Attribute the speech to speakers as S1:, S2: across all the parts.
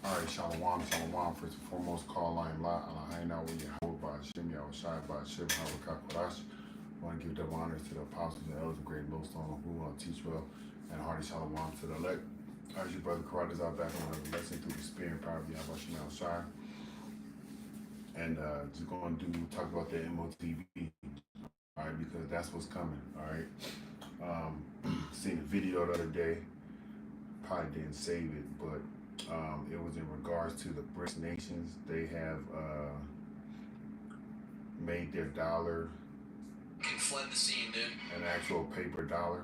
S1: All right, Shalom, Shalom. First and foremost, call line lot. I'm out with Yahweh by Hashem, Yahweh Shai by Hashem, Hawakakwadash. I want to give double honors to the apostles and elders of great millstone who want to teach well, and hearty Shalom to the elect. As your brother Karad is out back on another lesson through the spirit and power of Yahweh Hashem, Yahweh Shai. And just going to talk about the MOTV, all right, because that's what's coming, all right. Seen a video the other day, probably didn't save it, but it was in regards to the BRICS nations. They have made their dollar
S2: fled the scene, dude.
S1: an actual paper dollar.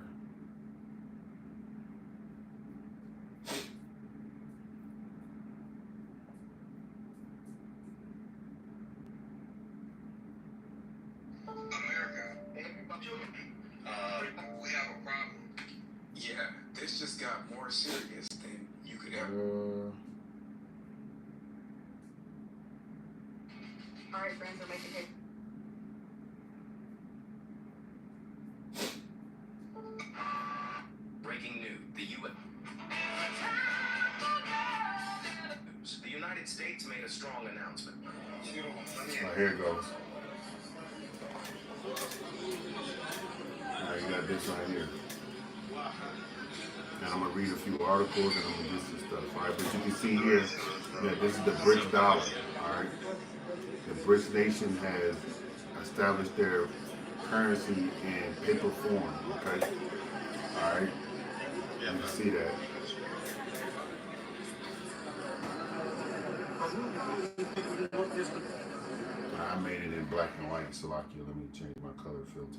S3: America, we have a problem. Yeah, this just got more serious than you could ever.
S4: All right, friends, we're making it.
S2: Breaking news: the United States made a strong announcement.
S1: Right, here it goes. All right, you got this right here. And I'm gonna read a few articles and I'm gonna do some stuff. All right, but you can see here that this is the BRICS dollar. All right, the BRICS nation has established their currency in paper form. Okay, all right, you can see that. I made it in black and white, Salakia. Let me change my color filters.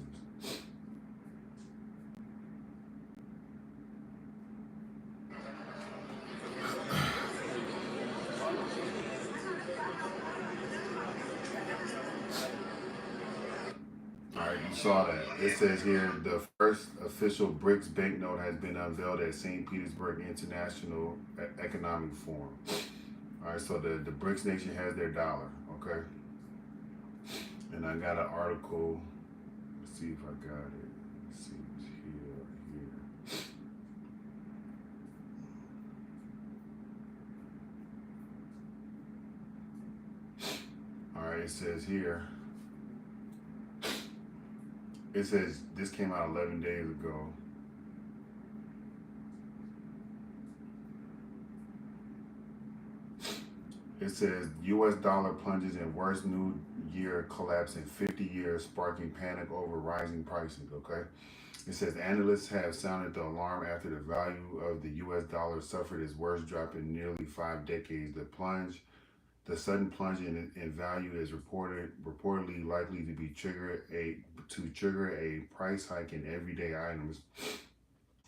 S1: Alright, you saw that. It says here, the first official BRICS banknote has been unveiled at St. Petersburg International Economic Forum. Alright, so the BRICS nation has their dollar, okay? And I got an article. Let's see if I got it. Let's see, it's here. Alright, it says here. It says this came out 11 days ago. It says U.S. dollar plunges in worst new year collapse in 50 years, sparking panic over rising prices, okay? It says analysts have sounded the alarm after the value of the U.S. dollar suffered its worst drop in nearly 5 decades. The sudden plunge in value is reportedly likely to be trigger a price hike in everyday items,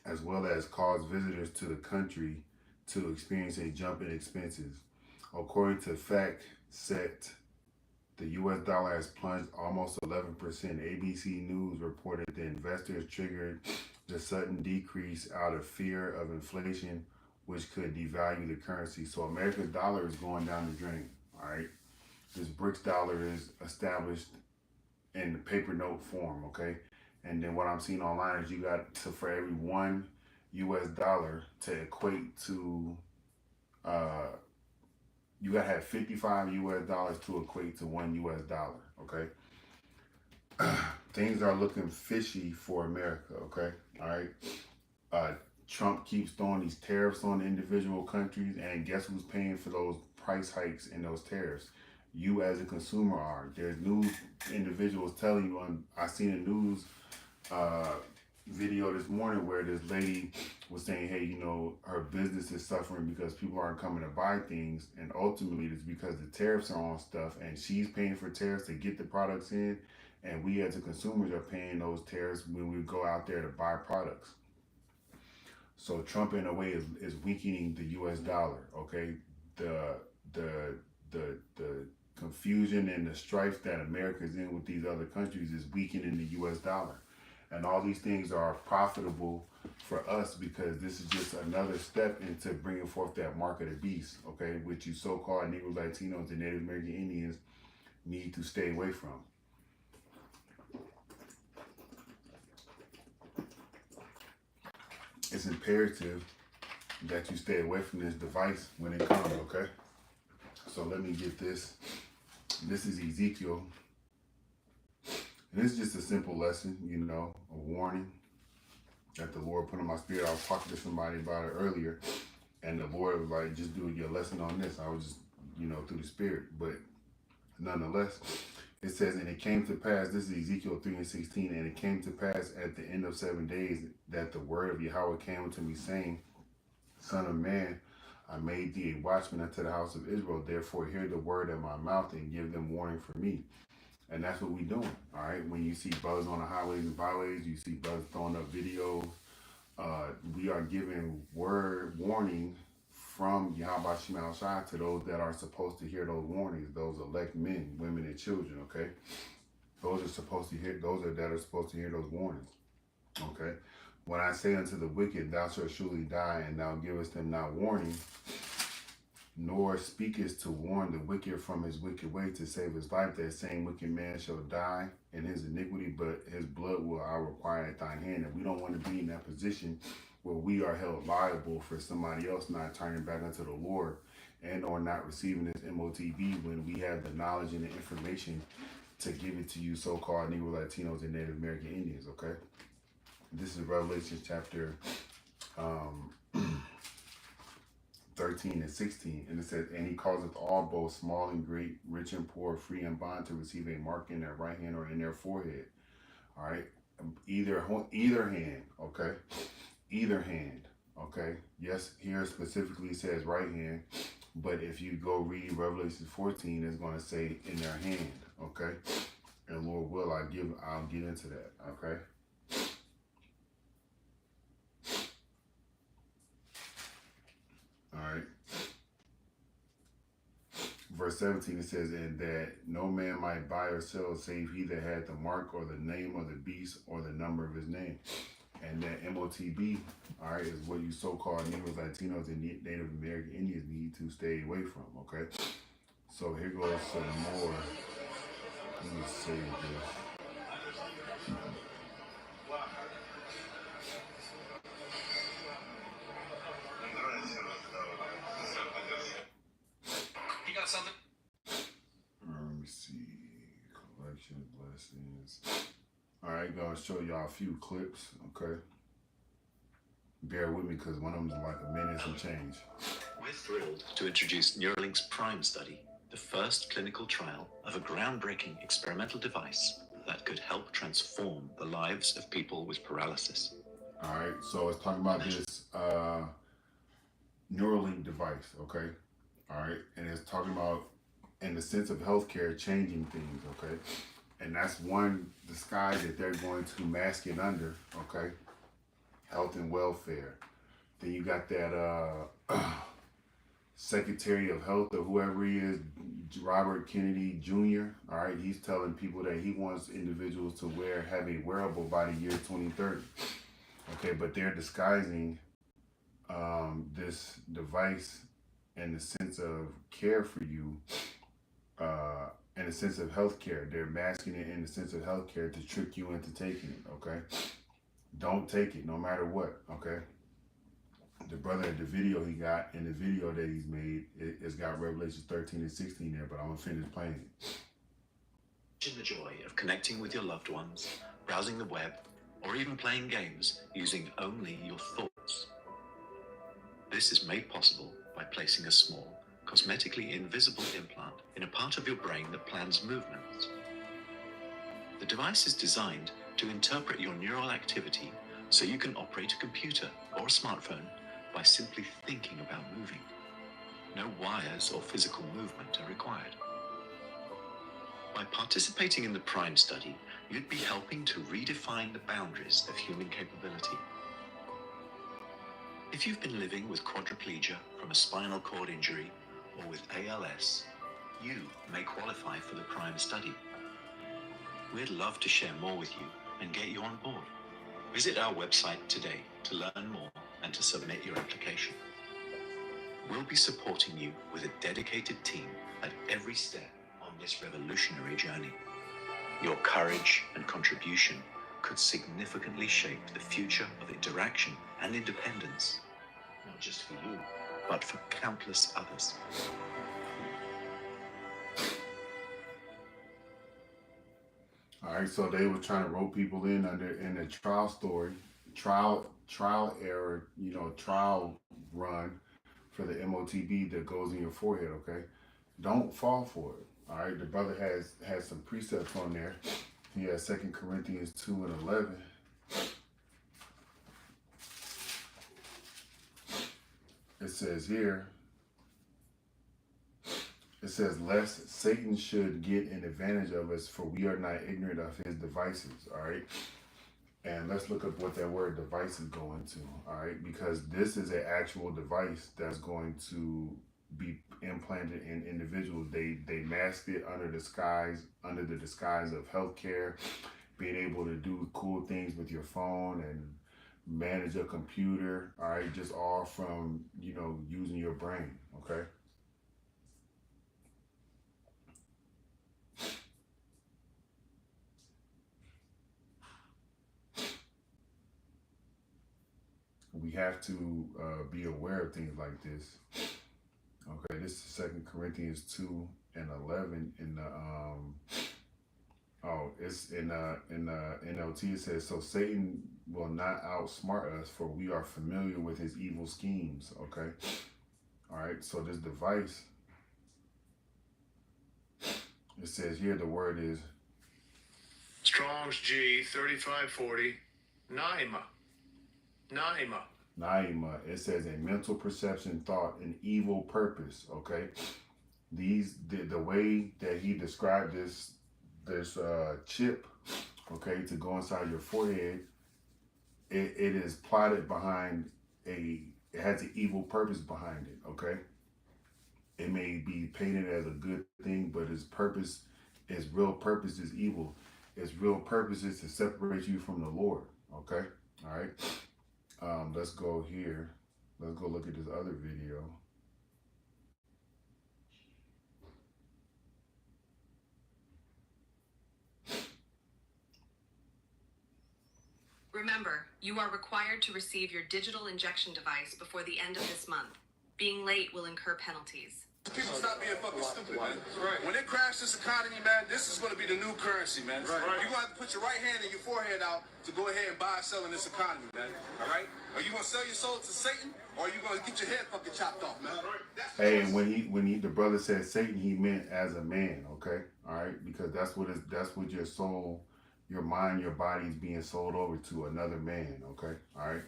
S1: as well as cause visitors to the country to experience a jump in expenses. According to FactSet, the U.S. dollar has plunged almost 11%. ABC News reported the investors triggered the sudden decrease out of fear of inflation, which could devalue the currency. So America's dollar is going down the drain, all right? This BRICS dollar is established in the paper note form, okay? And then what I'm seeing online is you got to, for every one U.S. dollar to equate to, you gotta have 55 U.S. dollars to equate to one U.S. dollar, okay? Things are looking fishy for America, okay? All right? Trump keeps throwing these tariffs on individual countries, and guess who's paying for those price hikes and those tariffs? You as a consumer are. There's news individuals telling you, I seen a news video this morning where this lady was saying, hey, you know, her business is suffering because people aren't coming to buy things, and ultimately it's because the tariffs are on stuff, and she's paying for tariffs to get the products in, and we as the consumers are paying those tariffs when we go out there to buy products. So Trump, in a way, is weakening the U.S. dollar. Okay, the confusion and the strife that America is in with these other countries is weakening the U.S. dollar, and all these things are profitable for us because this is just another step into bringing forth that mark of the beast. Okay, which you so-called Negro, Latinos, and Native American Indians need to stay away from. It's imperative that you stay away from this device when it comes, okay? So let me get this. This is Ezekiel. And it's just a simple lesson, you know, a warning that the Lord put on my spirit. I was talking to somebody about it earlier, and the Lord was like, just do your lesson on this. I was just, you know, through the spirit. But nonetheless, it says, and it came to pass, this is Ezekiel 3:16, and it came to pass at the end of 7 days that the word of Yahweh came unto me, saying, Son of man, I made thee a watchman unto the house of Israel. Therefore, hear the word of my mouth and give them warning for me. And that's what we doing, all right? When you see brothers on the highways and byways, you see brothers throwing up videos, we are giving warning from Yahweh Shema Shai to those that are supposed to hear those warnings, those elect men, women, and children, okay? Those are supposed to hear, those are that are supposed to hear those warnings, okay? When I say unto the wicked, thou shalt surely die, and thou givest them not warning, nor speakest to warn the wicked from his wicked way to save his life, that same wicked man shall die in his iniquity, but his blood will I require at thine hand. And we don't want to be in that position where we are held liable for somebody else not turning back unto the Lord and or not receiving this MOTB when we have the knowledge and the information to give it to you so-called Negro, Latinos, and Native American Indians, okay? This is Revelation chapter 13 and 16, and it says, and he causeth all, both small and great, rich and poor, free and bond, to receive a mark in their right hand or in their forehead. All right, either hand, okay, either hand, okay. Yes, here specifically says right hand, but if you go read Revelation 14, it's going to say in their hand, okay. And Lord will, I'll get into that, okay. All right. Verse 17, it says, and that no man might buy or sell save he that had the mark or the name of the beast or the number of his name. And that MOTB, all right, is what you so-called Negroes, Latinos, and Native American Indians need to stay away from, okay? So here goes some more. Let me save this.
S2: You got something?
S1: Let me see. Collection blessings. All right, gonna show y'all a few clips, okay? Bear with me because one of them is like a minute and change.
S4: We're thrilled to introduce Neuralink's PRIME study, the first clinical trial of a groundbreaking experimental device that could help transform the lives of people with paralysis.
S1: All right, so it's talking about this Neuralink device, okay? All right, and it's talking about, in the sense of healthcare, changing things, okay? And that's one disguise that they're going to mask it under, okay? Health and welfare. Then you got that Secretary of Health or whoever he is, Robert Kennedy Jr. All right, he's telling people that he wants individuals to have a wearable by the year 2030. Okay, but they're disguising this device in the sense of care for you, in the sense of healthcare. They're masking it in the sense of healthcare to trick you into taking it. Okay, don't take it, no matter what. Okay. The brother, the video he got, in the video that he's made, it's got Revelation 13 and 16 there, but I'm gonna finish playing it.
S4: Imagine the joy of connecting with your loved ones, browsing the web, or even playing games using only your thoughts. This is made possible by placing a small, cosmetically invisible implant in a part of your brain that plans movements. The device is designed to interpret your neural activity so you can operate a computer or a smartphone by simply thinking about moving. No wires or physical movement are required. By participating in the PRIME study, you'd be helping to redefine the boundaries of human capability. If you've been living with quadriplegia from a spinal cord injury or with ALS, you may qualify for the PRIME study. We'd love to share more with you and get you on board. Visit our website today to learn more and to submit your application. We'll be supporting you with a dedicated team at every step on this revolutionary journey. Your courage and contribution could significantly shape the future of interaction and independence. not just for you, but for countless others.
S1: All right, so they were trying to rope people in the trial story, trial error, trial run for the MOTB that goes in your forehead. Okay, don't fall for it. All right, the brother has some precepts on there. He has 2 Corinthians 2:11. It says here. It says, lest Satan should get an advantage of us, for we are not ignorant of his devices. All right. And let's look up what that word device is going to. All right. Because this is an actual device that's going to be implanted in individuals. They masked it under the disguise of healthcare, being able to do cool things with your phone and manage a computer. All right. Just all from, using your brain. Okay. We have to be aware of things like this. Okay, this is 2 Corinthians 2:11 in the it's in NLT. It says, so Satan will not outsmart us, for we are familiar with his evil schemes. Okay, all right. So this device, it says here the word is
S5: Strong's G 3540 Naima.
S1: Naima. It says a mental perception, thought, and evil purpose. Okay, the way that he described this chip, okay, to go inside your forehead, it is plotted behind it has an evil purpose behind it. Okay, it may be painted as a good thing, but its real purpose is evil. Its real purpose is to separate you from the Lord. Okay, all right. Let's go here. Let's go look at this other video.
S6: Remember, you are required to receive your digital injection device before the end of this month. Being late will incur penalties.
S7: People stop being fucking stupid, man. Right. When they crash this economy, man, this is going to be the new currency, man. Right. You're going to have to put your right hand and your forehead out to go ahead and buy and sell in this economy, man. All right? Are you going to sell your soul to Satan, or are you going to get your head fucking chopped off, man?
S1: Hey, and when the brother said Satan, he meant as a man, okay? All right? Because that's what your soul, your mind, your body is being sold over to another man, okay? All right?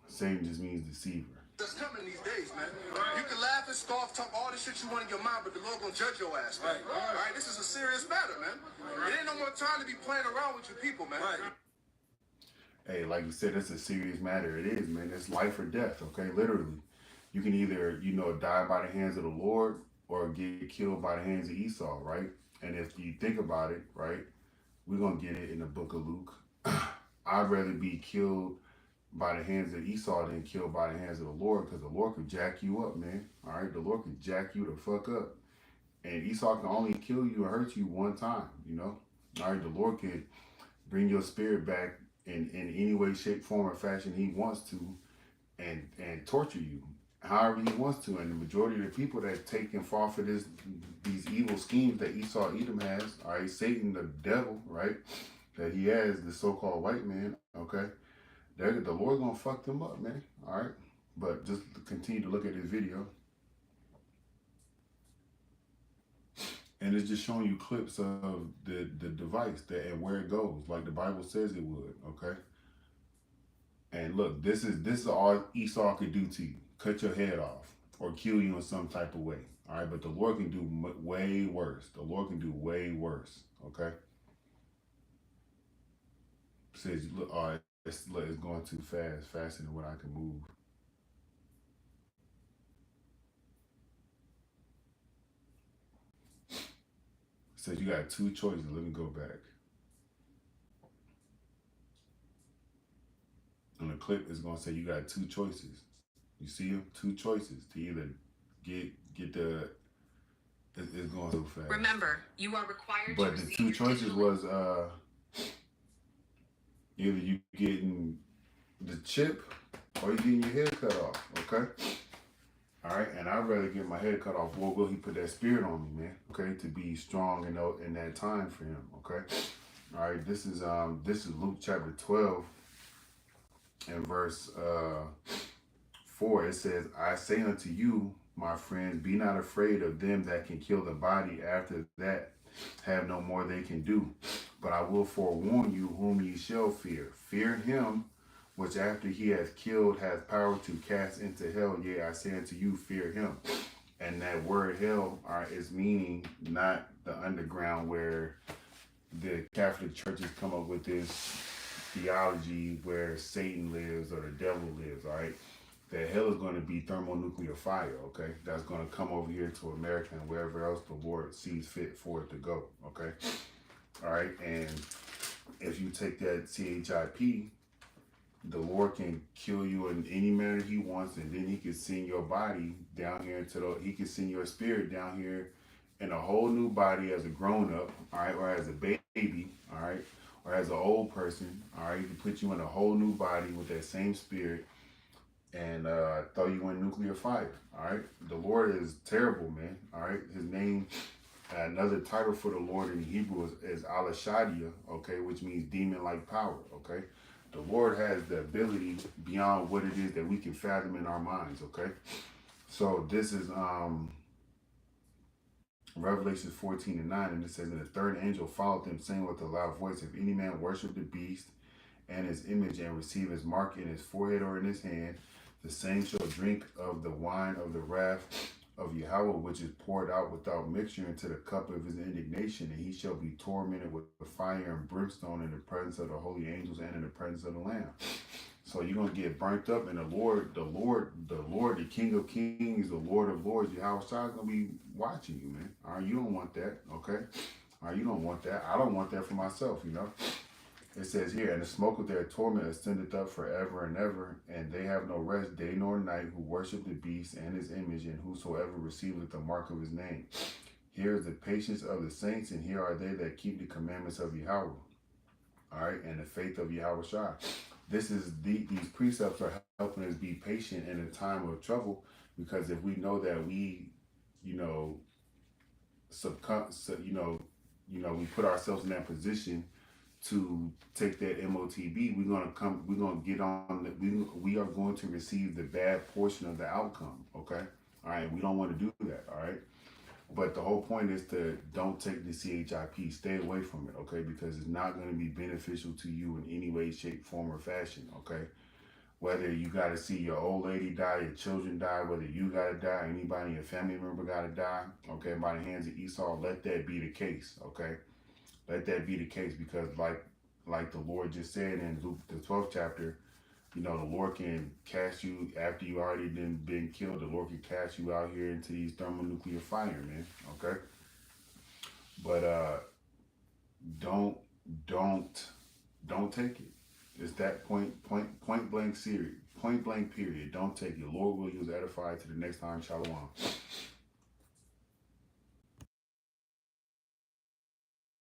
S1: Satan just means deceiver.
S7: That's coming these days, man. You can laugh and scoff, talk all the shit you want in your mind, but the Lord gonna judge your ass, man. All right? This is a serious matter, man. It ain't no more time to be playing around with your people, man.
S1: Hey, like you said, it's a serious matter. It is, man. It's life or death, okay? Literally. You can either, die by the hands of the Lord or get killed by the hands of Esau, right? And if you think about it, right, we're going to get it in the book of Luke. I'd rather be killed by the hands of Esau than killed by the hands of the Lord, because the Lord could jack you up, man. All right? The Lord could jack you the fuck up. And Esau can only kill you or hurt you one time, All right? The Lord could bring your spirit back in any way, shape, form, or fashion he wants to, and torture you however he wants to. And the majority of the people that take and fall for these evil schemes that Esau Edom has, all right, Satan, the devil, right, that he has, the so-called white man, okay, the Lord gonna fuck them up, man, all right? But just continue to look at this video. And it's just showing you clips of the device and where it goes, like the Bible says it would, okay? And look, this is all Esau could do to you. Cut your head off or kill you in some type of way, all right? But the Lord can do way worse. The Lord can do way worse, okay? It says, look, all right, it's going too fast, faster than what I can move. It says you got two choices. Let me go back. On the clip, it's going to say you got two choices. You see them? Two choices to either get the... It's going so fast.
S6: Remember, you are required
S1: but
S6: to
S1: the
S6: receive
S1: two choices
S6: digital...
S1: was either you getting the chip or you getting your head cut off, okay? All right, and I'd rather get my head cut off. Lord, will He put that spirit on me, man? Okay, to be strong in that time for Him. Okay, all right. This is Luke chapter 12 and verse 4. It says, "I say unto you, my friends, be not afraid of them that can kill the body. After that, have no more they can do. But I will forewarn you whom ye shall fear. Fear him which after he has killed hath power to cast into hell. Yea, I say unto you, fear him." And that word hell is meaning not the underground where the Catholic churches come up with this theology where Satan lives or the devil lives, all right? That hell is going to be thermonuclear fire, okay? That's going to come over here to America and wherever else the Lord sees fit for it to go, okay? All right, and if you take that CHIP, the Lord can kill you in any manner He wants, and then He can send your body down here He can send your spirit down here in a whole new body as a grown up, all right, or as a baby, all right, or as an old person, all right. He can put you in a whole new body with that same spirit and throw you in nuclear fire, all right. The Lord is terrible, man, all right. His name, another title for the Lord in Hebrew is Al-Shaddai, okay, which means demon-like power, okay. The Lord has the ability beyond what it is that we can fathom in our minds, okay? So this is Revelation 14:9, and it says, "And the third angel followed them, saying with a loud voice, If any man worship the beast and his image and receive his mark in his forehead or in his hand, the same shall drink of the wine of the wrath of Yahweh, which is poured out without mixture into the cup of his indignation, and he shall be tormented with fire and brimstone in the presence of the holy angels and in the presence of the Lamb." So you're gonna get burnt up, and the King of Kings, the Lord of Lords, Yahweh Shai is gonna be watching you, man. All right, you don't want that, okay? All right, you don't want that. I don't want that for myself, you know. It says here, "And the smoke of their torment ascendeth up forever and ever, and they have no rest day nor night, who worship the beast and his image, and whosoever receiveth the mark of his name. Here is the patience of the saints, and here are they that keep the commandments of Yahweh." All right, and the faith of Yahweh Shai. These precepts are helping us be patient in a time of trouble, because if we know that we, we put ourselves in that position to take that MOTB, we are going to receive the bad portion of the outcome, okay? All right, we don't want to do that, all right? But the whole point is to don't take the CHIP, stay away from it, okay? Because it's not going to be beneficial to you in any way, shape, form, or fashion, okay? Whether you got to see your old lady die, your children die, whether you got to die, anybody in your family member got to die, okay, by the hands of Esau, let that be the case, okay? Let that be the case, because like the Lord just said in Luke, the 12th chapter, the Lord can cast you after you already been killed. The Lord can cast you out here into these thermonuclear fire, man, okay? But don't take it. It's that point blank serious, point blank period. Don't take it. Lord will use edify to the next time. Shalom.